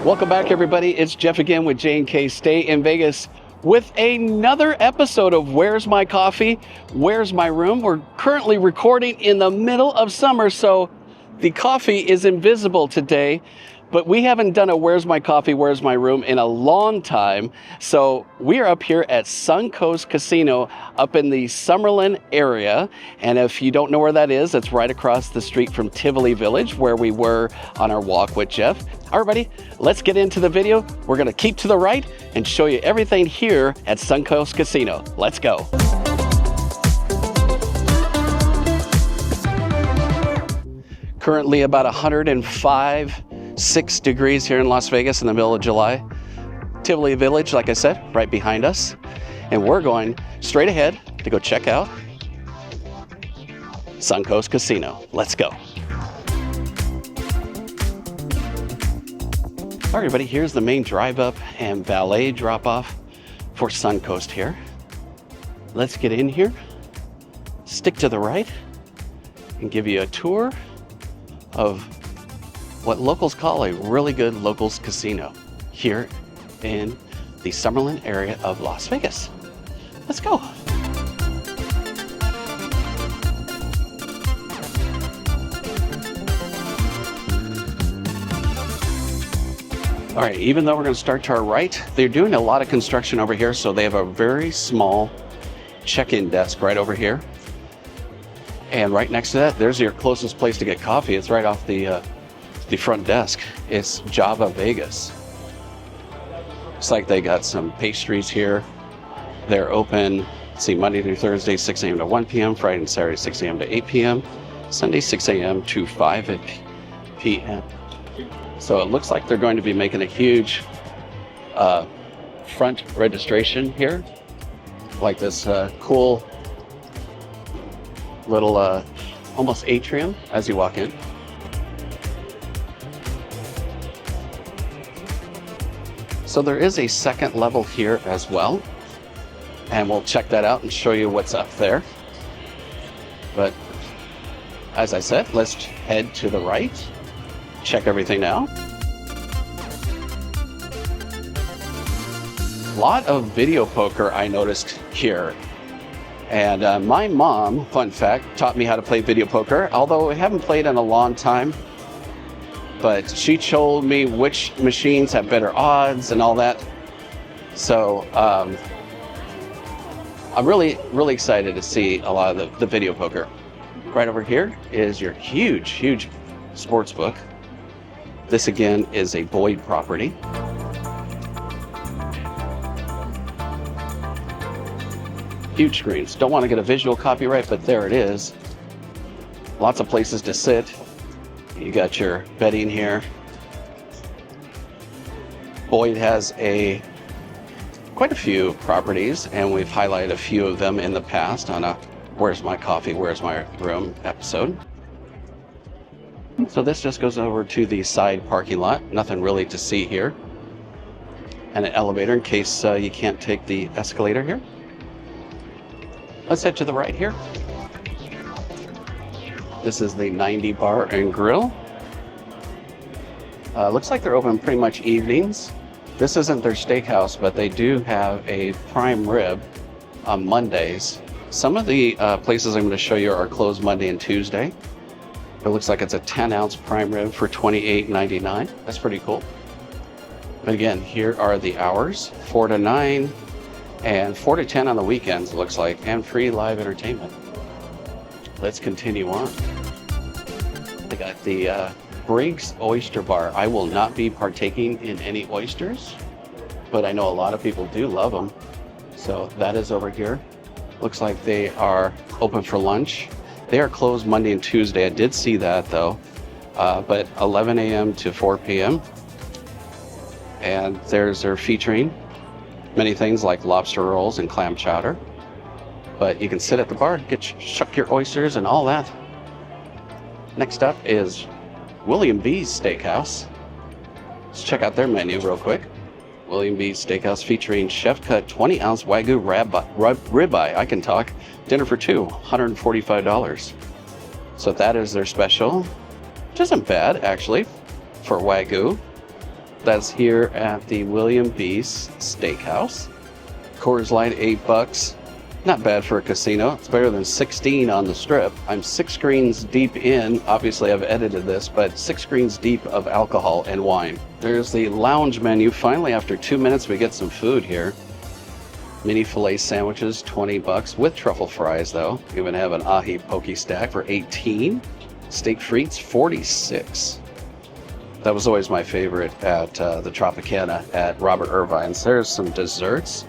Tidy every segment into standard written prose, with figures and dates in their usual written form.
Welcome back, everybody. It's Jeff again with J&K Stay in Vegas with another episode of Where's My Coffee, Where's My Room. We're currently recording in the middle of summer, so the coffee is invisible today, but we haven't done a Where's My Coffee, Where's My Room in a long time. So we are up here at Suncoast Casino up in the Summerlin area. And if you don't know where that is, it's right across the street from Tivoli Village, where we were on our walk with Jeff. All right, buddy, let's get into the video. We're gonna keep to the right and show you everything here at Suncoast Casino. Let's go. Currently about 105.6 degrees here in Las Vegas in the middle of July. Tivoli Village, like I said, right behind us. And we're going straight ahead to go check out Suncoast Casino. Let's go. All right, everybody, here's the main drive up and valet drop off for Suncoast here. Let's get in here, stick to the right, and give you a tour of what locals call a really good locals casino here in the Summerlin area of Las Vegas. Let's go. All right, even though we're gonna start to our right, they're doing a lot of construction over here, so they have a very small check-in desk right over here. And right next to that, there's your closest place to get coffee. It's right off the front desk. It's Java Vegas. Looks like they got some pastries here. They're open, let's see, Monday through Thursday, 6 a.m. to 1 p.m., Friday and Saturday, 6 a.m. to 8 p.m., Sunday, 6 a.m. to 5 p.m. So it looks like they're going to be making a huge front registration here, like this cool little almost atrium as you walk in. So there is a second level here as well, and we'll check that out and show you what's up there. But as I said, let's head to the right, check everything out. A lot of video poker I noticed here. And my mom, fun fact, taught me how to play video poker, although I haven't played in a long time. But she told me which machines have better odds and all that. So I'm really excited to see a lot of the video poker. Right over here is your huge Sportsbook. This again is a Boyd property. Huge screens. Don't want to get a visual copyright, but there it is. Lots of places to sit. You got your bedding here. Boyd has quite a few properties, and we've highlighted a few of them in the past on a Where's My Coffee, Where's My Room episode. So this just goes over to the side parking lot. Nothing really to see here. And an elevator in case you can't take the escalator here. Let's head to the right here. This is the 90 Bar and Grill. Looks like they're open pretty much evenings. This isn't their steakhouse, but they do have a prime rib on Mondays. Some of the places I'm going to show you are closed Monday and Tuesday. It looks like it's a 10-ounce prime rib for $28.99. That's pretty cool. But again, here are the hours, 4 to 9. And 4 to 10 on the weekends, it looks like, and free live entertainment. Let's continue on. They got the Brigg's Oyster Bar. I will not be partaking in any oysters, but I know a lot of people do love them. So that is over here. Looks like they are open for lunch. They are closed Monday and Tuesday. I did see that though, but 11 a.m. to 4 p.m. And they're featuring many things like lobster rolls and clam chowder. But you can sit at the bar, shuck your oysters and all that. Next up is William B's Steakhouse. Let's check out their menu real quick. William B's Steakhouse featuring chef-cut 20-ounce Wagyu ribeye. I can talk. Dinner for two, $145. So that is their special. Which isn't bad, actually, for Wagyu. That's here at the William B's Steakhouse. Coors Light, $8. Not bad for a casino. It's better than 16 on the strip. I'm 6 screens deep in. Obviously, I've edited this, but 6 screens deep of alcohol and wine. There's the lounge menu. Finally, after 2 minutes, we get some food here. Mini filet sandwiches, $20 with truffle fries, though. We even have an ahi poke stack for 18. Steak frites, 46. That was always my favorite at the Tropicana at Robert Irvine's. There's some desserts.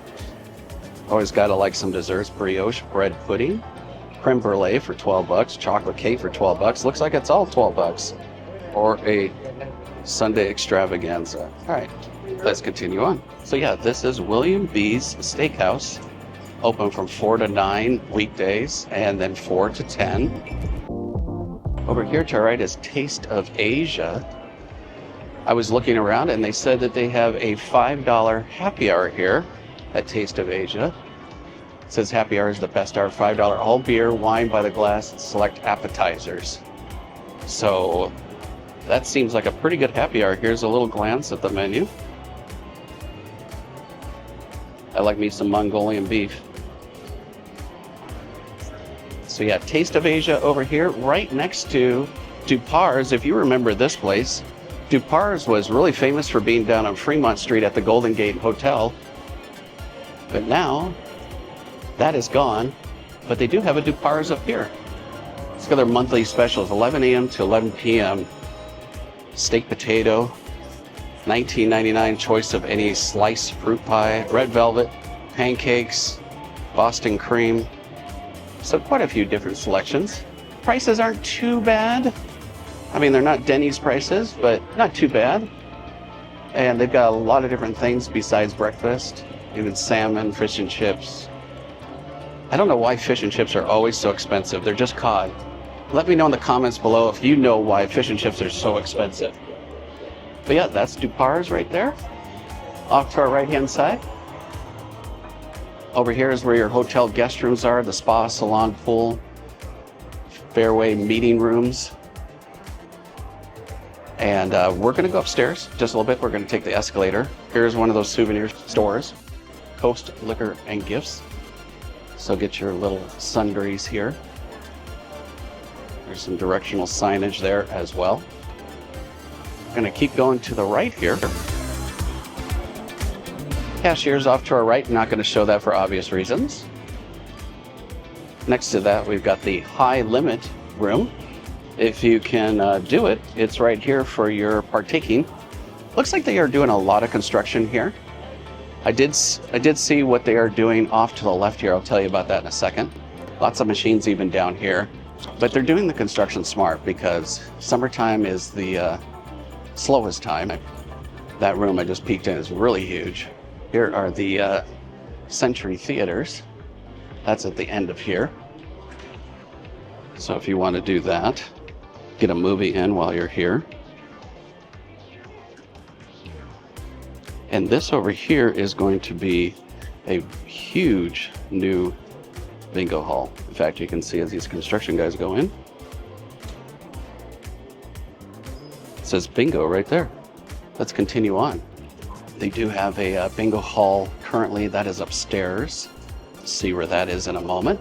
Always gotta like some desserts. Brioche bread pudding, creme brulee for $12, chocolate cake for $12. Looks like it's all $12. Or a Sunday extravaganza. All right, let's continue on. So yeah, this is William B's Steakhouse, open from 4 to 9 weekdays and then 4 to 10. Over here to our right is Taste of Asia. I was looking around and they said that they have a $5 happy hour here at Taste of Asia. It says happy hour is the best hour, $5 all beer, wine by the glass, and select appetizers. So that seems like a pretty good happy hour. Here's a little glance at the menu. I like me some Mongolian beef. So yeah, Taste of Asia over here, right next to Dupar's. If you remember this place, Dupar's was really famous for being down on Fremont Street at the Golden Gate Hotel. But now, that is gone. But they do have a Dupar's up here. It's got their monthly specials, 11 a.m. to 11 p.m. Steak potato, $19.99, choice of any sliced fruit pie, red velvet, pancakes, Boston cream. So quite a few different selections. Prices aren't too bad. I mean, they're not Denny's prices, but not too bad. And they've got a lot of different things besides breakfast. Even salmon, fish and chips. I don't know why fish and chips are always so expensive. They're just cod. Let me know in the comments below if you know why fish and chips are so expensive. But yeah, that's Dupar's right there. Off to our right-hand side. Over here is where your hotel guest rooms are, the spa, salon, pool, fairway meeting rooms. And we're going to go upstairs just a little bit. We're going to take the escalator. Here's one of those souvenir stores, Coast Liquor and Gifts. So get your little sundries here. There's some directional signage there as well. Going to keep going to the right here. Cashier's off to our right. Not going to show that for obvious reasons. Next to that, we've got the high limit room. If you can do it, it's right here for your partaking. Looks like they are doing a lot of construction here. I did see what they are doing off to the left here. I'll tell you about that in a second. Lots of machines even down here. But they're doing the construction smart because summertime is the slowest time. That room I just peeked in is really huge. Here are the Century Theaters. That's at the end of here. So if you want to do that, get a movie in while you're here. And this over here is going to be a huge new bingo hall. In fact, you can see as these construction guys go in, it says bingo right there. Let's continue on. They do have a bingo hall currently that is upstairs. See where that is in a moment.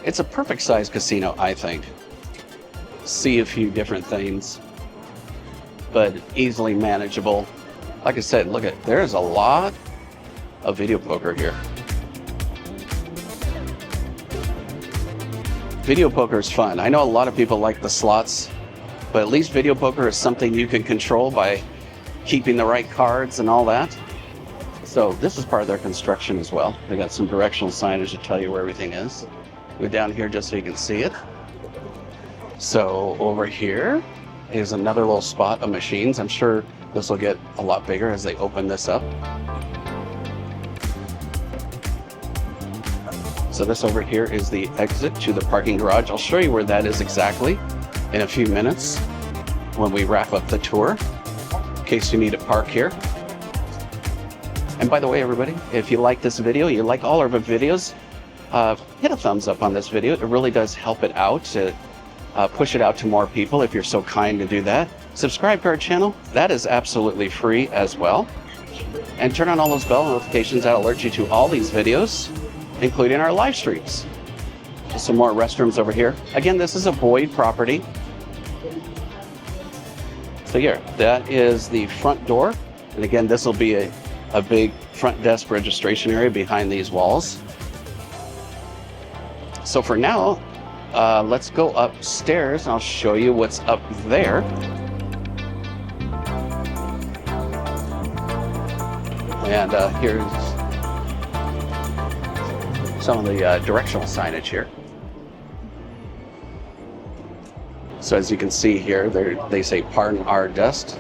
It's a perfect size casino, I think. See a few different things, but easily manageable. Like I said, look at, there's a lot of video poker here. Video poker is fun. I know a lot of people like the slots, but at least video poker is something you can control by keeping the right cards and all that. So this is part of their construction as well. They got some directional signage to tell you where everything is. Go down here just so you can see it. So over here is another little spot of machines. I'm sure this will get a lot bigger as they open this up. So this over here is the exit to the parking garage. I'll show you where that is exactly in a few minutes when we wrap up the tour, in case you need to park here. And by the way, everybody, if you like this video, you like all of our videos, hit a thumbs up on this video. It really does help it out to push it out to more people if you're so kind to do that. Subscribe to our channel. That is absolutely free as well. And turn on all those bell notifications that alert you to all these videos, including our live streams. Just some more restrooms over here. Again, this is a Boyd property. So here, that is the front door. And again, this will be a big front desk registration area behind these walls. So for now, let's go upstairs and I'll show you what's up there. And here's some of the directional signage here. So as you can see here, they say pardon our dust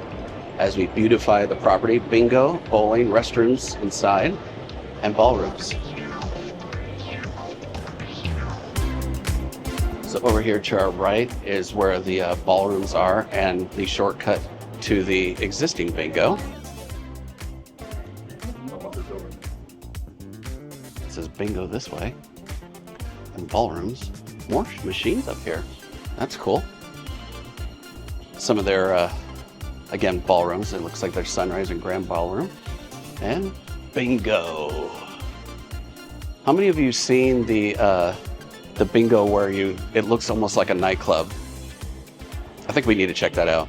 as we beautify the property. Bingo, bowling, restrooms inside, and ballrooms. So over here to our right is where the ballrooms are and the shortcut to the existing bingo. It says bingo this way. And ballrooms. More machines up here. That's cool. Some of their, again, ballrooms. It looks like there's Sunrise and Grand Ballroom. And bingo. How many of you seen the bingo where it looks almost like a nightclub? I think we need to check that out.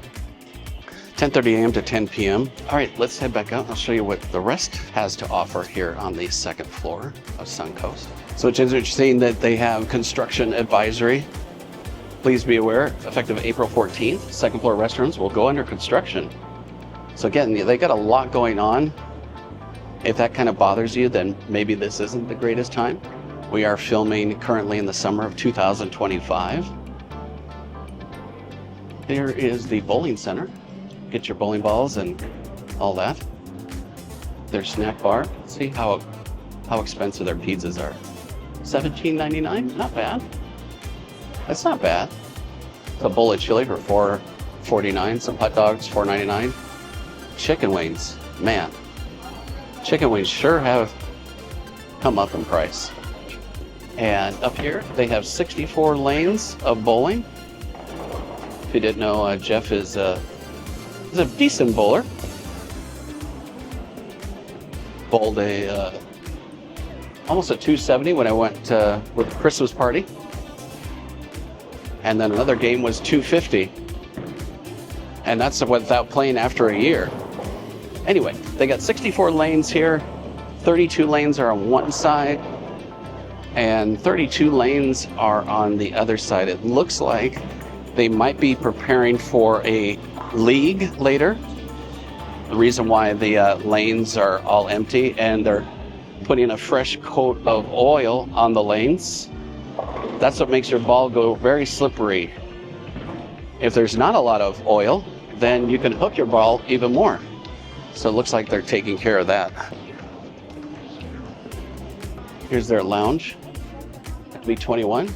10:30 a.m. to 10 p.m. All right, let's head back out. I'll show you what the rest has to offer here on the second floor of Suncoast. So it's interesting that they have construction advisory. Please be aware, effective April 14th, second floor restrooms will go under construction. So again, they got a lot going on. If that kind of bothers you, then maybe this isn't the greatest time. We are filming currently in the summer of 2025. Here is the bowling center. Get your bowling balls and all that. Their snack bar. See how expensive their pizzas are. $17.99, not bad. That's not bad. A bowl of chili for $4.49. Some hot dogs, $4.99. Chicken wings, man. Chicken wings sure have come up in price. And up here, they have 64 lanes of bowling. If you didn't know, Jeff is a decent bowler. Bowled almost a 270 when I went with the Christmas party. And then another game was 250. And that's without playing after a year. Anyway, they got 64 lanes here. 32 lanes are on one side. And 32 lanes are on the other side. It looks like they might be preparing for a league later. The reason why the lanes are all empty and they're putting a fresh coat of oil on the lanes. That's what makes your ball go very slippery. If there's not a lot of oil, then you can hook your ball even more. So it looks like they're taking care of that. Here's their lounge. At B21.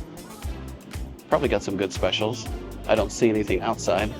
Probably got some good specials. I don't see anything outside.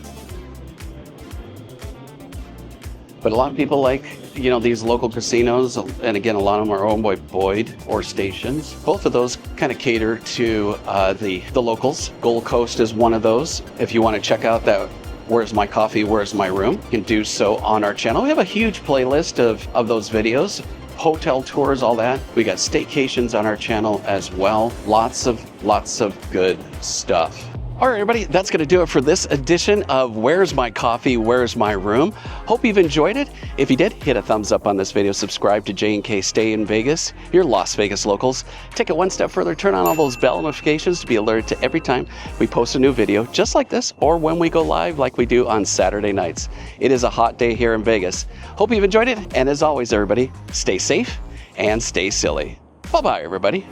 But a lot of people like, these local casinos, and again, a lot of them are owned by Boyd or Stations. Both of those kind of cater to the locals. Gold Coast is one of those. If you want to check out that Where's My Coffee, Where's My Room, you can do so on our channel. We have a huge playlist of those videos, hotel tours, all that. We got staycations on our channel as well. Lots of good stuff. All right, everybody, that's going to do it for this edition of Where's My Coffee, Where's My Room. Hope you've enjoyed it. If you did, hit a thumbs up on this video. Subscribe to J&K Stay in Vegas, your Las Vegas locals. Take it one step further. Turn on all those bell notifications to be alerted to every time we post a new video just like this or when we go live like we do on Saturday nights. It is a hot day here in Vegas. Hope you've enjoyed it. And as always, everybody, stay safe and stay silly. Bye-bye, everybody.